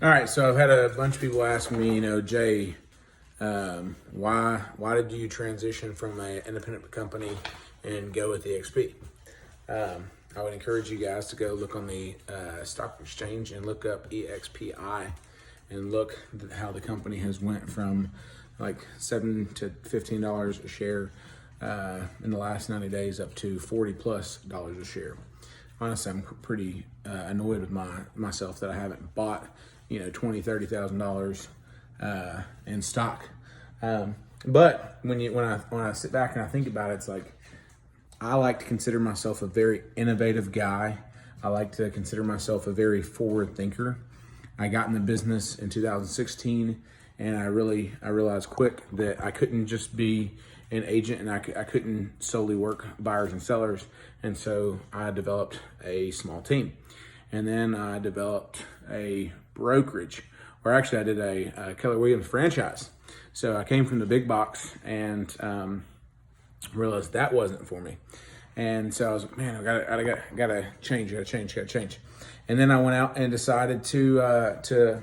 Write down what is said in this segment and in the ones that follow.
All right, so I've had a bunch of people ask me, Jay, why did you transition from an independent company and go with EXP? I would encourage you guys to go look on the stock exchange and look up EXPI and look how the company has went from like $7 to $15 a share in the last 90 days up to $40+ a share. Honestly, I'm pretty annoyed with myself that I haven't bought $20,000, $30,000 in stock. But when I sit back and I think about it, it's like I like to consider myself a very innovative guy. I like to consider myself a very forward thinker. I got in the business in 2016, and I realized quick that I couldn't just be an agent, and I couldn't solely work buyers and sellers. And so I developed a small team. And then I developed a brokerage, or actually I did a Keller Williams franchise. So I came from the big box and realized that wasn't for me. And so I was like, man, I gotta change. And then I went out and decided to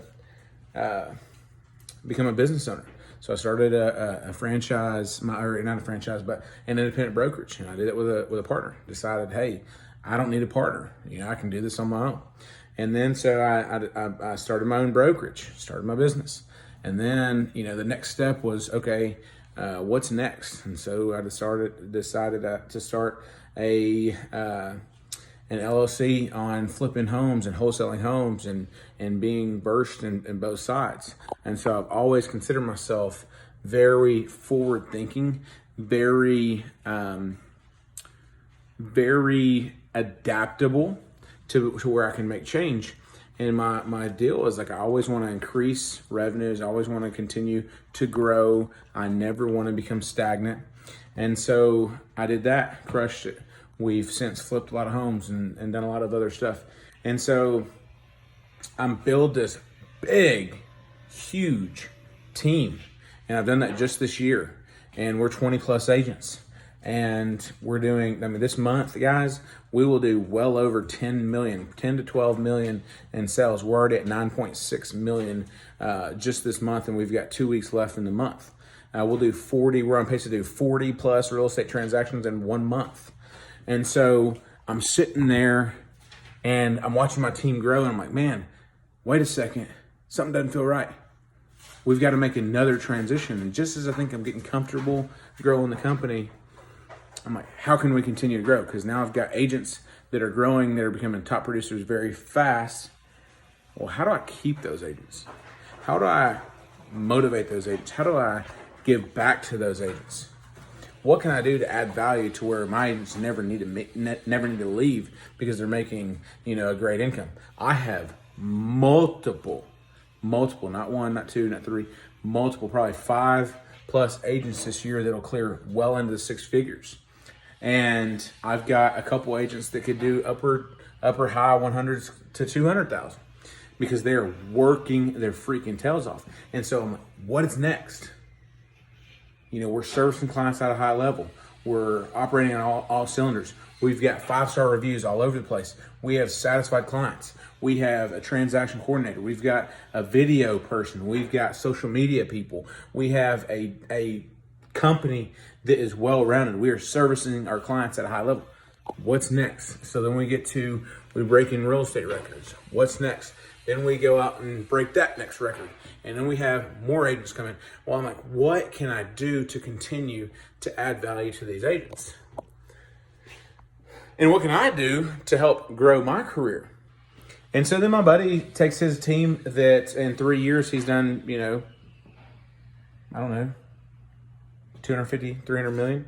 become a business owner. So I started a franchise, or not a franchise, but an independent brokerage. And I did it with a partner. Decided, hey, I don't need a partner. I can do this on my own. And then so I started my own brokerage, started my business. And then, the next step was, okay, what's next? And so I decided to start an LLC on flipping homes and wholesaling homes and being versed in both sides. And so I've always considered myself very forward thinking, very adaptable to where I can make change. And my deal is like, I always want to increase revenues. I always want to continue to grow. I never want to become stagnant. And so I did that, crushed it. We've since flipped a lot of homes and done a lot of other stuff. And so I'm build this big, huge team. And I've done that just this year. And we're 20+ agents. And we're doing, this month, guys, we will do well over 10 to 12 million in sales. We're already at 9.6 million just this month, and we've got 2 weeks left in the month. We'll do 40, we're on pace to do 40+ real estate transactions in 1 month. And so I'm sitting there and I'm watching my team grow, and I'm like, man, wait a second, something doesn't feel right. We've got to make another transition. And just as I think I'm getting comfortable growing the company, I'm like, how can we continue to grow? Because now I've got agents that are growing, that are becoming top producers very fast. Well, how do I keep those agents? How do I motivate those agents? How do I give back to those agents? What can I do to add value to where my agents never need to leave because they're making, a great income? I have multiple, not one, not two, not three, multiple, probably 5+ agents this year that'll clear well into the 6 figures. And I've got a couple agents that could do upper high 100s to 200,000 because they're working their freaking tails off. And so I'm like, what is next? We're servicing clients at a high level. We're operating on all cylinders. We've got 5-star reviews all over the place. We have satisfied clients. We have a transaction coordinator. We've got a video person. We've got social media people. We have a company that is well-rounded. We are servicing our clients at a high level. What's next? So then we break in real estate records. What's next? Then we go out and break that next record. And then we have more agents come in. Well, I'm like, what can I do to continue to add value to these agents? And what can I do to help grow my career? And so then my buddy takes his team that in 3 years he's done, 250, 300 million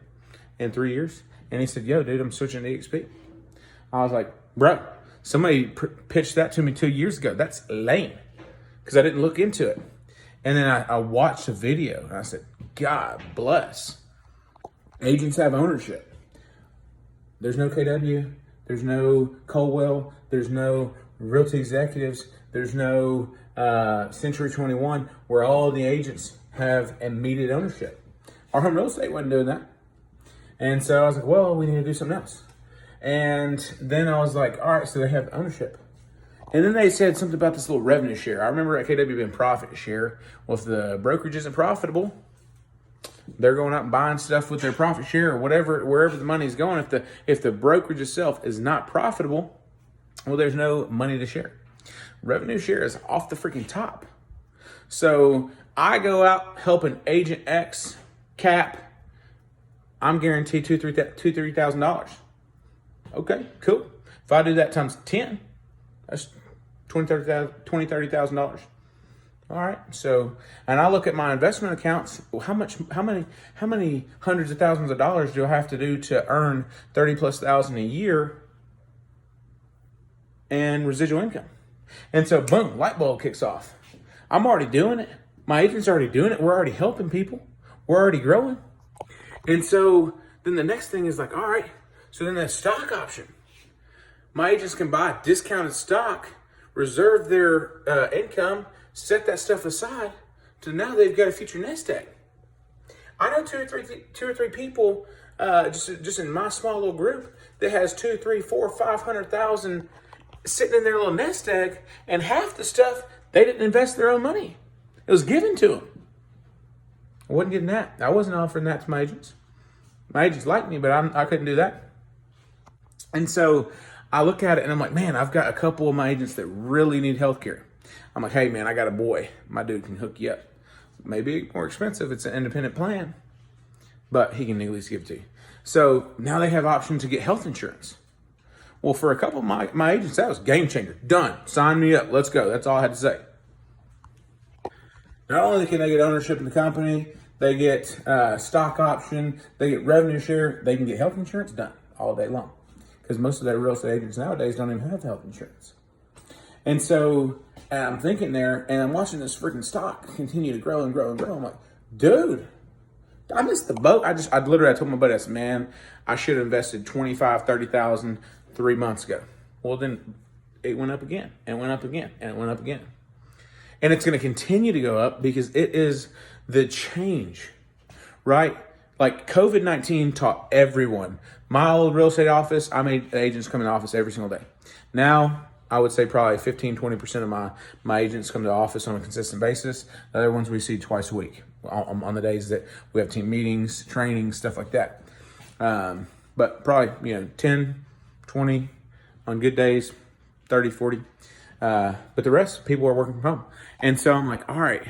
in 3 years. And he said, yo, dude, I'm switching to EXP. I was like, bro, somebody pitched that to me 2 years ago. That's lame, because I didn't look into it. And then I watched a video and I said, God bless. Agents have ownership. There's no KW. There's no Colwell. There's no Realty Executives. There's no Century 21, where all the agents have immediate ownership. Our home real estate wasn't doing that. And so I was like, well, we need to do something else. And then I was like, all right, so they have ownership. And then they said something about this little revenue share. I remember at KW being profit share. Well, if the brokerage isn't profitable, they're going out and buying stuff with their profit share or whatever, wherever the money is going. If the brokerage itself is not profitable, well, there's no money to share. Revenue share is off the freaking top. So I go out helping agent X cap. I'm guaranteed $2,000-$3,000. Okay, cool. If I do that times 10, that's $20,000-$30,000. All right. So, and I look at my investment accounts. Well, how many hundreds of thousands of dollars do I have to do to earn 30,000+ a year and residual income? And so, boom, light bulb kicks off. I'm already doing it. My agent's already doing it. We're already helping people. We're already growing. And so then the next thing is like, all right. So then the stock option. My agents can buy discounted stock, reserve their income, set that stuff aside to now they've got a future nest egg. I know two or three people just in my small little group that has 2, 3, 4, 500,000 sitting in their little nest egg, and half the stuff they didn't invest their own money. It was given to them. I wasn't getting that. I wasn't offering that to my agents. My agents liked me, but I couldn't do that. And so I look at it and I'm like, man, I've got a couple of my agents that really need healthcare. I'm like, hey man, I got a boy. My dude can hook you up. Maybe more expensive. It's an independent plan, but he can at least give it to you. So now they have option to get health insurance. Well, for a couple of my agents, that was game changer. Done. Sign me up. Let's go. That's all I had to say. Not only can they get ownership in the company, they get stock option, they get revenue share, they can get health insurance. Done all day long. Because most of their real estate agents nowadays don't even have health insurance. And so I'm thinking there, and I'm watching this freaking stock continue to grow and grow and grow. I'm like, dude, I missed the boat. I told my buddy, I said, man, I should have invested 25, 30,000 3 months ago. Well, then it went up again and went up again and it went up again. And it's going to continue to go up because it is the change, right? Like COVID-19 taught everyone. My old real estate office, I made agents come in the office every single day. Now, I would say probably 15-20% of my agents come to the office on a consistent basis. The other ones we see twice a week on the days that we have team meetings, training, stuff like that. But probably, 10, 20 on good days, 30, 40. But the rest, people are working from home. And so I'm like, all right,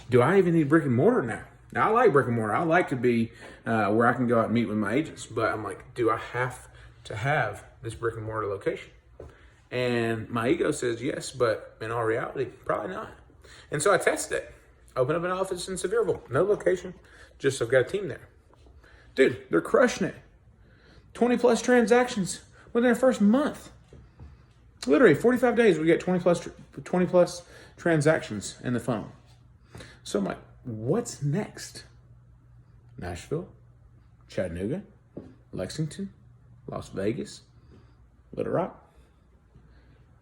do I even need brick and mortar now? Now, I like brick and mortar. I like to be where I can go out and meet with my agents. But I'm like, do I have to have this brick and mortar location? And my ego says yes, but in all reality, probably not. And so I tested it. Open up an office in Sevierville. No location. Just I've got a team there. Dude, they're crushing it. 20+ transactions within their first month. Literally 45 days, we get 20+ transactions in the funnel. So I'm like, what's next? Nashville, Chattanooga, Lexington, Las Vegas, Little Rock.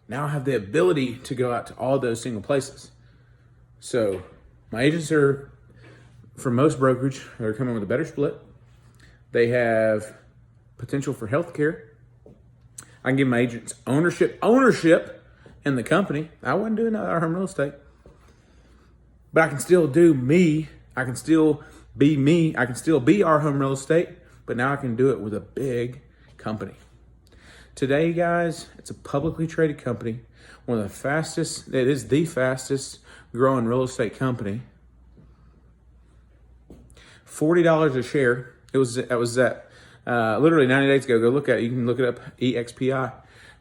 Now I have the ability to go out to all those single places. So my agents are, for most brokerage, they're coming with a better split. They have potential for healthcare. I can give my agents ownership in the company. I wasn't doing that at our home real estate. But I can still do me. I can still be me. I can still be our home real estate. But now I can do it with a big company. Today, guys, it's a publicly traded company. One of the fastest, it is the fastest growing real estate company. $40 a share. That was literally 90 days ago. Go look at it. You can look it up. EXPI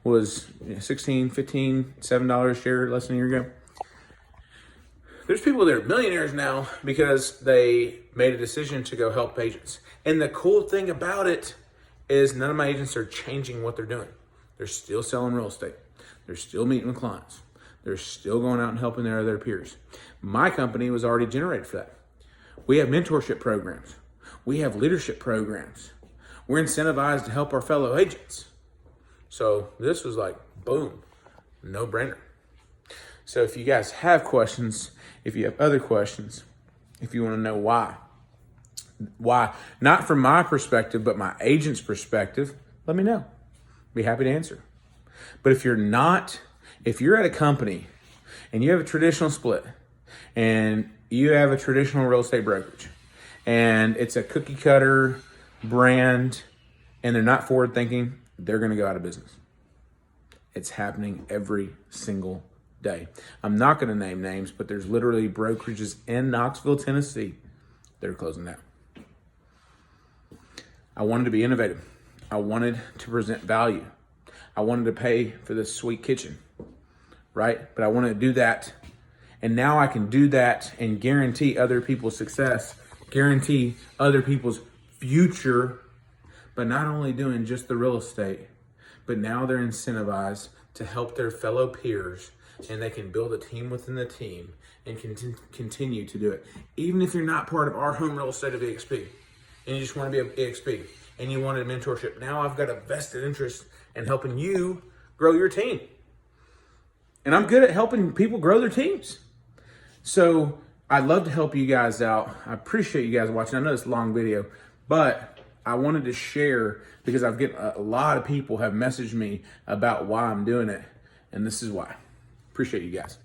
was $16, $15, $7 a share less than a year ago. There's people that are millionaires now because they made a decision to go help agents. And the cool thing about it is none of my agents are changing what they're doing. They're still selling real estate. They're still meeting with clients. They're still going out and helping their other peers. My company was already generated for that. We have mentorship programs. We have leadership programs. We're incentivized to help our fellow agents. So this was like, boom, no brainer. So if you guys have questions, if you have other questions, if you want to know why, not from my perspective, but my agent's perspective, let me know. Be happy to answer. But if you're not If you're at a company and you have a traditional split and you have a traditional real estate brokerage and it's a cookie cutter brand and they're not forward thinking, they're going to go out of business. It's happening every single day. I'm not going to name names, but there's literally brokerages in Knoxville, Tennessee that are closing down. I wanted to be innovative. I wanted to present value. I wanted to pay for this sweet kitchen, right? But I wanted to do that. And now I can do that and guarantee other people's success, guarantee other people's future, but not only doing just the real estate, but now they're incentivized to help their fellow peers, and they can build a team within the team and continue to do it. Even if you're not part of our home real estate of EXP and you just want to be an EXP and you wanted mentorship, now I've got a vested interest in helping you grow your team. And I'm good at helping people grow their teams. So I'd love to help you guys out. I appreciate you guys watching. I know it's a long video, but I wanted to share because I've get a lot of people have messaged me about why I'm doing it. And this is why. Appreciate you guys.